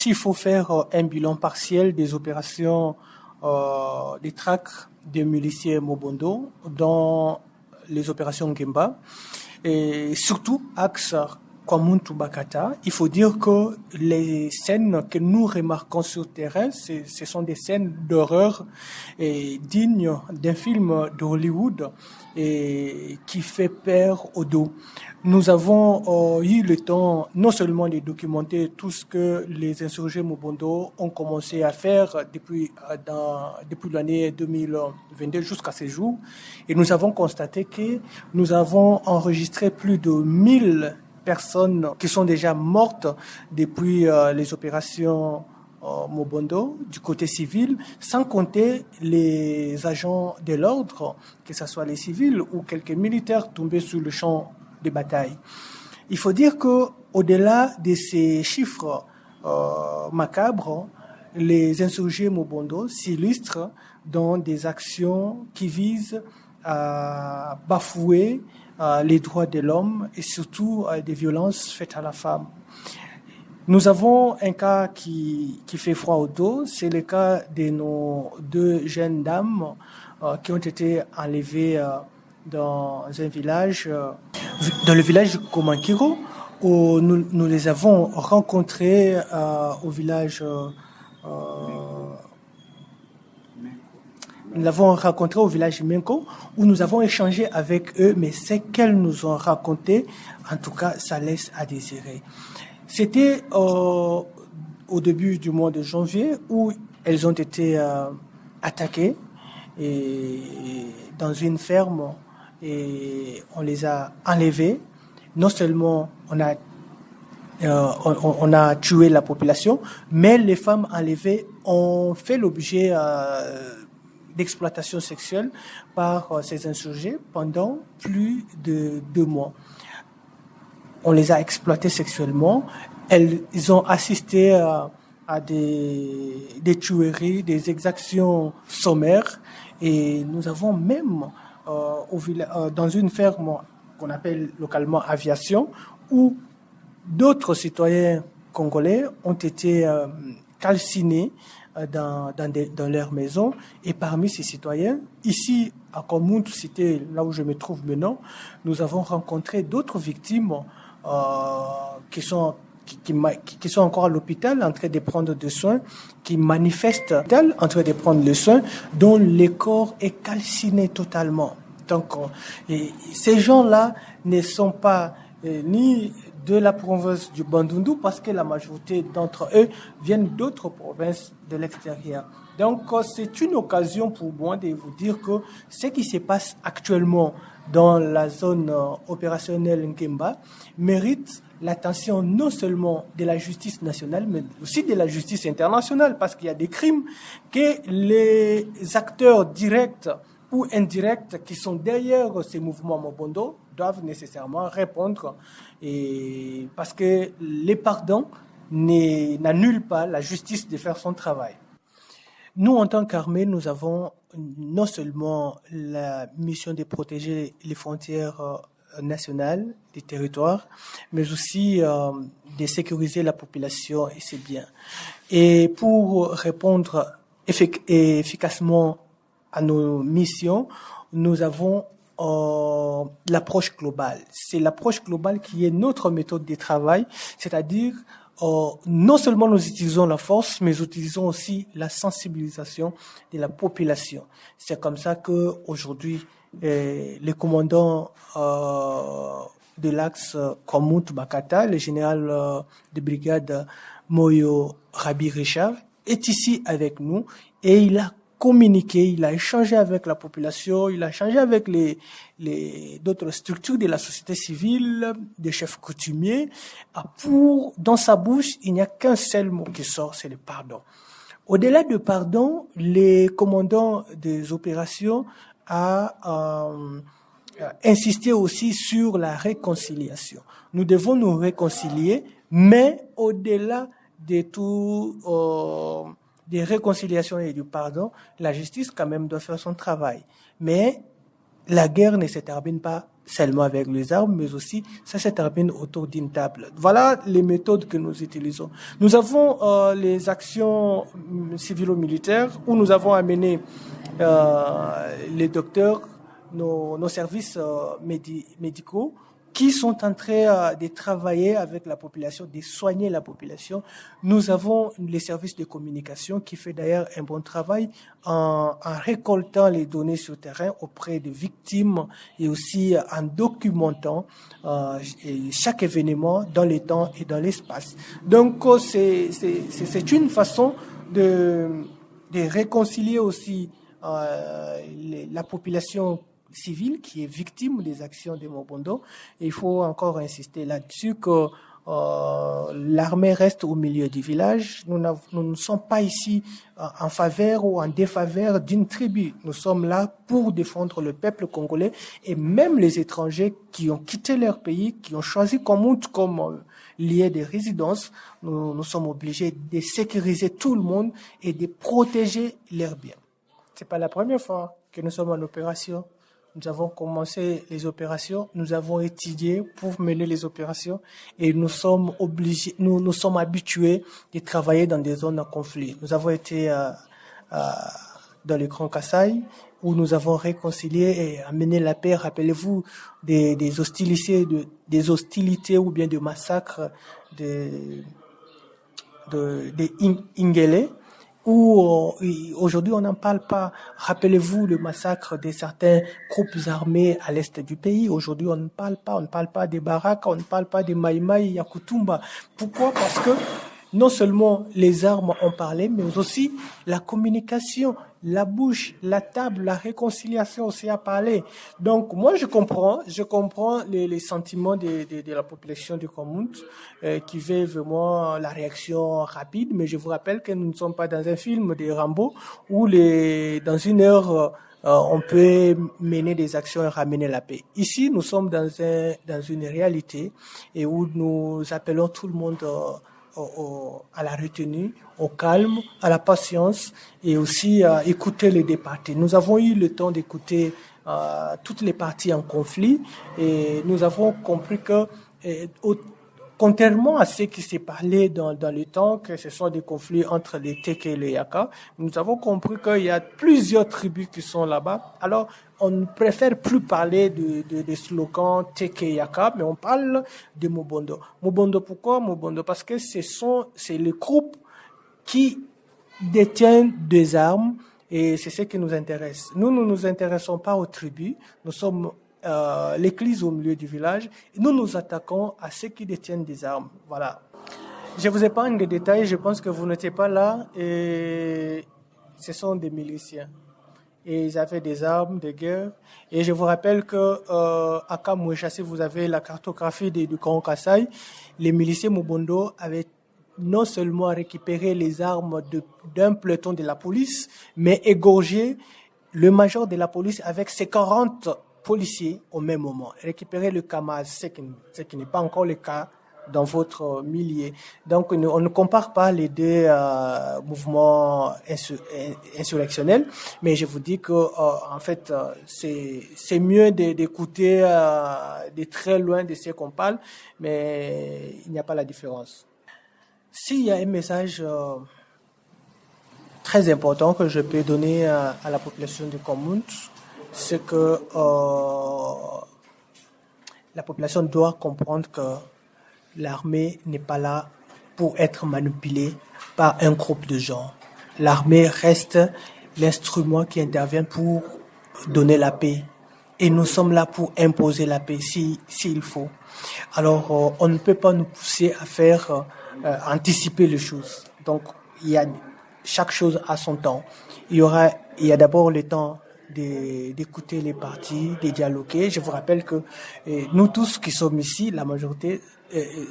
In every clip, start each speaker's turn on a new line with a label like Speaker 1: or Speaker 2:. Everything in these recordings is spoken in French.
Speaker 1: S'il faut faire un bilan partiel des opérations des traques des miliciens Mobondo dans les opérations Ngimba, et surtout axe Kwamuntu Bakata, il faut dire que les scènes que nous remarquons sur le terrain, ce sont des scènes d'horreur dignes d'un film d'Hollywood et qui fait peur au dos. Nous avons eu le temps non seulement de documenter tout ce que les insurgés Mobondo ont commencé à faire depuis l'année 2022 jusqu'à ce jour, et nous avons constaté que nous avons enregistré plus de 1000 personnes qui sont déjà mortes depuis les opérations Mobondo du côté civil, sans compter les agents de l'ordre, que ce soit les civils ou quelques militaires tombés sur le champ de bataille. Il faut dire que au-delà de ces chiffres macabres, les insurgés Mobondo s'illustrent dans des actions qui visent à bafouer les droits de l'homme et surtout des violences faites à la femme. Nous avons un cas qui fait froid au dos, c'est le cas de nos 2 jeunes dames qui ont été enlevées dans un village, dans le village de Komankiro, où nous les avons rencontrées au village. Nous l'avons rencontré au village Menko, où nous avons échangé avec eux, mais ce qu'elles nous ont raconté, en tout cas, ça laisse à désirer. C'était au début du mois de janvier où elles ont été attaquées dans une ferme et on les a enlevées. Non seulement on a tué la population, mais les femmes enlevées ont fait l'objet d'exploitation sexuelle par ces insurgés pendant plus de 2 mois. On les a exploitées sexuellement. Ils ont assisté à des tueries, des exactions sommaires. Et nous avons même dans une ferme qu'on appelle localement Aviation, où d'autres citoyens congolais ont été calcinés dans leur maison. Et parmi ces citoyens, ici à Kwamuntu, cité là où je me trouve maintenant, nous avons rencontré d'autres victimes qui sont encore à l'hôpital en train de prendre des soins, qui manifestent en train de prendre les soins, dont le corps est calciné totalement. Donc, ces gens-là ne sont pas ni de la province du Bandundu, parce que la majorité d'entre eux viennent d'autres provinces de l'extérieur. Donc, c'est une occasion pour moi de vous dire que ce qui se passe actuellement dans la zone opérationnelle Nkemba mérite l'attention non seulement de la justice nationale, mais aussi de la justice internationale, parce qu'il y a des crimes que les acteurs directs ou indirects qui sont derrière ces mouvements Mobondo doivent nécessairement répondre, et parce que les pardons n'annulent pas la justice de faire son travail. Nous, en tant qu'armée, nous avons non seulement la mission de protéger les frontières nationales des territoires, mais aussi de sécuriser la population et ses biens. Et pour répondre efficacement à nos missions, nous avons l'approche globale. C'est l'approche globale qui est notre méthode de travail, c'est-à-dire non seulement nous utilisons la force, mais nous utilisons aussi la sensibilisation de la population. C'est comme ça que aujourd'hui, le commandant de l'axe Kwamuntu Bakata, le général de brigade Moyo Rabi Richard, est ici avec nous et il a communiqué, il a échangé avec la population, il a échangé avec d'autres structures de la société civile, des chefs coutumiers. Dans sa bouche, il n'y a qu'un seul mot qui sort, c'est le pardon. Au-delà du pardon, les commandants des opérations a insisté aussi sur la réconciliation. Nous devons nous réconcilier, mais au-delà de tout des réconciliations et du pardon, la justice quand même doit faire son travail. Mais la guerre ne se termine pas seulement avec les armes, mais aussi ça se termine autour d'une table. Voilà les méthodes que nous utilisons. Nous avons les actions civilo-militaires où nous avons amené les docteurs, nos services médicaux qui sont en train de travailler avec la population, de soigner la population. Nous avons les services de communication qui fait d'ailleurs un bon travail en récoltant les données sur terrain auprès des victimes et aussi en documentant chaque événement dans le temps et dans l'espace. Donc c'est une façon de réconcilier aussi la population civile qui est victime des actions de Mobondo. Et il faut encore insister là-dessus que l'armée reste au milieu du village. Nous ne sommes pas ici en faveur ou en défaveur d'une tribu. Nous sommes là pour défendre le peuple congolais et même les étrangers qui ont quitté leur pays, qui ont choisi Komount comme lieu de résidence. Nous sommes obligés de sécuriser tout le monde et de protéger leurs biens. C'est pas la première fois que nous sommes en opération. Nous avons commencé les opérations, nous avons étudié pour mener les opérations et nous sommes obligés, nous sommes habitués de travailler dans des zones en conflit. Nous avons été dans le Grand Kasaï où nous avons réconcilié et amené la paix. Rappelez-vous des hostilités ou bien des massacres de Ingele, où aujourd'hui on n'en parle pas. Rappelez-vous le massacre de certains groupes armés à l'est du pays. Aujourd'hui on ne parle pas des Baraka, on ne parle pas des Maïmaï, Yakutumba. Pourquoi? Parce que non seulement les armes ont parlé, mais aussi la communication, la bouche, la table, la réconciliation aussi a parlé. Donc moi je comprends les sentiments de la population du Komount qui veut vraiment la réaction rapide, mais je vous rappelle que nous ne sommes pas dans un film de Rambo où dans une heure on peut mener des actions et ramener la paix. Ici nous sommes dans une réalité et où nous appelons tout le monde à la retenue, au calme, à la patience et aussi à écouter les deux parties. Nous avons eu le temps d'écouter toutes les parties en conflit et nous avons compris que contrairement à ce qui s'est parlé dans le temps, que ce sont des conflits entre les Teke et les Yaka, nous avons compris qu'il y a plusieurs tribus qui sont là-bas. Alors, on ne préfère plus parler de slogans Teke et Yaka, mais on parle de Mobondo. Mobondo, pourquoi Mobondo? Parce que c'est le groupe qui détient des armes et c'est ce qui nous intéresse. Nous ne nous intéressons pas aux tribus, nous sommes l'église au milieu du village. Nous nous attaquons à ceux qui détiennent des armes. Voilà. Je vous épargne des détails, je pense que vous n'étiez pas là. Et ce sont des miliciens. Et ils avaient des armes de guerre. Et je vous rappelle que à Kamouécha, si vous avez la cartographie du Grand Kasaï, les miliciens Mobondo avaient non seulement récupéré les armes d'un peloton de la police, mais égorgé le major de la police avec ses 40 policiers au même moment, récupérer le Kamaz, ce qui n'est pas encore le cas dans votre milieu. Donc, on ne compare pas les deux mouvements insurrectionnels, mais je vous dis que en fait, c'est mieux d'écouter de très loin de ce qu'on parle, mais il n'y a pas la différence. S'il y a un message très important que je peux donner à la population du Komount, c'est que la population doit comprendre que l'armée n'est pas là pour être manipulée par un groupe de gens. L'armée reste l'instrument qui intervient pour donner la paix. Et nous sommes là pour imposer la paix s'il faut. Alors, on ne peut pas nous pousser à faire anticiper les choses. Donc, chaque chose a son temps. Il y a d'abord le temps d'écouter les parties, de dialoguer. Je vous rappelle que nous tous qui sommes ici, la majorité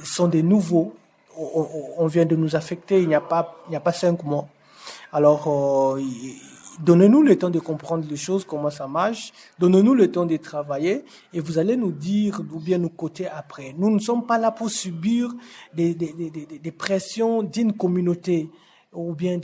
Speaker 1: sont des nouveaux. On vient de nous affecter il n'y a pas 5 mois. Alors, donnez-nous le temps de comprendre les choses, comment ça marche. Donnez-nous le temps de travailler et vous allez nous dire ou bien nous coter après. Nous ne sommes pas là pour subir des pressions d'une communauté ou bien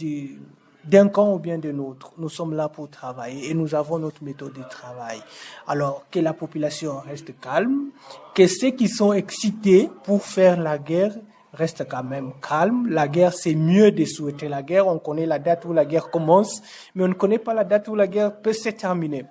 Speaker 1: d'un camp ou bien d'un autre. Nous sommes là pour travailler et nous avons notre méthode de travail. Alors, que la population reste calme, que ceux qui sont excités pour faire la guerre restent quand même calmes. La guerre, c'est mieux de souhaiter la guerre. On connaît la date où la guerre commence, mais on ne connaît pas la date où la guerre peut se terminer.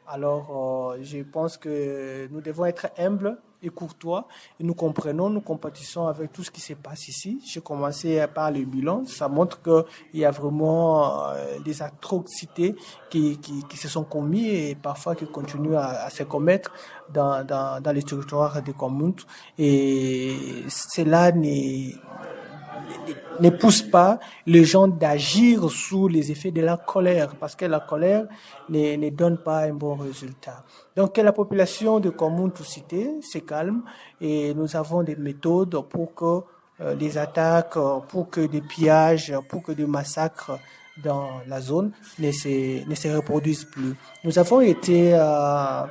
Speaker 1: Alors, je pense que nous devons être humbles et courtois et nous comprenons, nous compatissons avec tout ce qui se passe ici. J'ai commencé par le bilan. Ça montre qu'il y a vraiment des atrocités qui se sont commis et parfois qui continuent à se commettre dans les territoires des communes. Et cela ne pousse pas les gens d'agir sous les effets de la colère, parce que la colère ne donne pas un bon résultat. Donc, que la population de communes tout cité se calme et nous avons des méthodes pour que des attaques, pour que des pillages, pour que des massacres dans la zone ne se reproduisent plus. Nous avons été à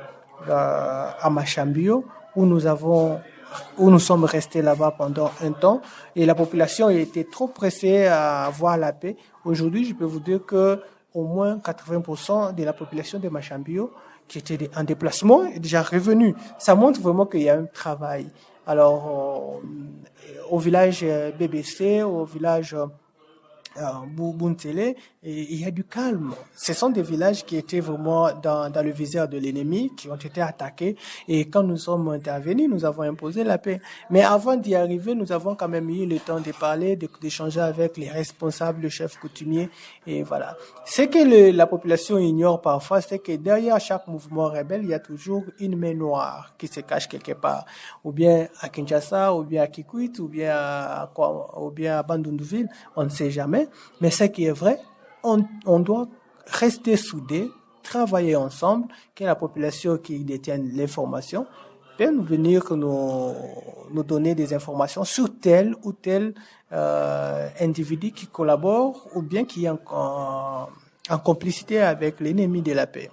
Speaker 1: Machambio où nous sommes restés là-bas pendant un temps et la population était trop pressée à avoir la paix. Aujourd'hui, je peux vous dire que au moins 80% de la population de Machambio qui était en déplacement est déjà revenue. Ça montre vraiment qu'il y a un travail. Alors, au village BBC, au village Buntele, il y a du calme. Ce sont des villages qui étaient vraiment dans le viseur de l'ennemi, qui ont été attaqués. Et quand nous sommes intervenus, nous avons imposé la paix. Mais avant d'y arriver, nous avons quand même eu le temps de parler, d'échanger avec les responsables, le chef coutumier. Et voilà. Ce que la population ignore parfois, c'est que derrière chaque mouvement rebelle, il y a toujours une main noire qui se cache quelque part. Ou bien à Kinshasa, ou bien à Kikwit, ou bien à Bandundouville. On ne sait jamais. Mais ce qui est vrai, on doit rester soudés, travailler ensemble, que la population qui détient l'information peut nous venir nous donner des informations sur tel ou tel individu qui collabore ou bien qui est en complicité avec l'ennemi de la paix.